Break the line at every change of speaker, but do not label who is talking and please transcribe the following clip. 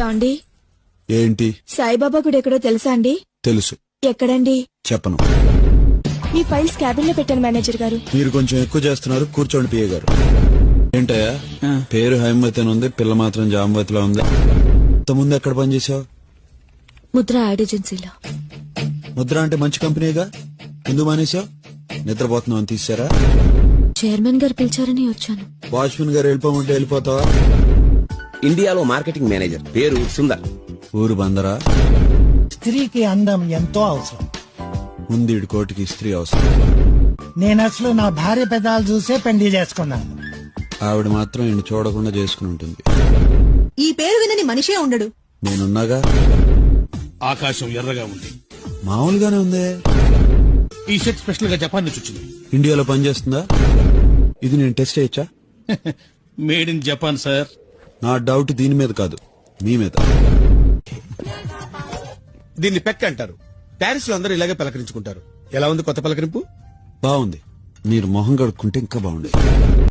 యాండి
ఏంటి?
సాయిబాబా గుడి ఎక్కడో తెలుసా అండి?
తెలుసు.
ఎక్కడండి?
చెప్పను.
మీ ఫైల్స్ క్యాబిన్ లో పెట్టాను మేనేజర్ గారు.
మీరు కొంచెం ఎక్కువ చేస్తున్నారు. కూర్చోండి పిఏ గారు. ఏంటయ్యా పేరు హైమవతి అని ఉంది, పిల్ల మాత్రం జామవతిలో ఉంది. ముందు ఎక్కడ పనిచేసావు?
ముద్ర యాడ్ ఏజెన్సీలో.
ముద్ర అంటే మంచి కంపెనీగా, ఎందుకు మానేశావు? నిద్రపోతున్నావు అని తీసారా?
చైర్మన్ గారు పిలిచారని వచ్చాను.
వాచ్మెన్ గారు వెళ్ళిపోమంటే వెళ్ళిపోతావా?
ఇండియాలో మార్కెటింగ్ మేనేజర్, పేరు సుందర్.
ఊరు బందరా?
స్త్రీకి అందం ఎంతో అవసరం.
ముందు కోటికి స్త్రీ అవసరం.
నేను అసలు నా భార్య పెదాలు చూసే పెళ్లి చేసుకున్నాను.
ఆవిడ మాత్రం ఈయన చూడకుండా చేసుకుని ఉంటుంది.
ఈ పేరు వినని మనిషే ఉండడు.
నేనున్నాగా.
ఆకాశం ఎర్రగా ఉంది.
మామూలుగానే ఉంది.
ఈ సెట్ స్పెషల్ గా జపాన్ నుంచి వచ్చింది.
ఇండియాలో పనిచేస్తుందా? ఇది నేను టెస్ట్ చేయొచ్చా?
Made in Japan sir.
నా డౌట్ దీని మీద కాదు, మీ మీద.
దీన్ని పెక్ అంటారు. ప్యారిస్ లో అందరూ ఇలాగే పలకరించుకుంటారు. ఎలా ఉంది కొత్త పలకరింపు?
బాగుంది. మీరు మొహం కడుక్కుంటే ఇంకా బాగుండేది.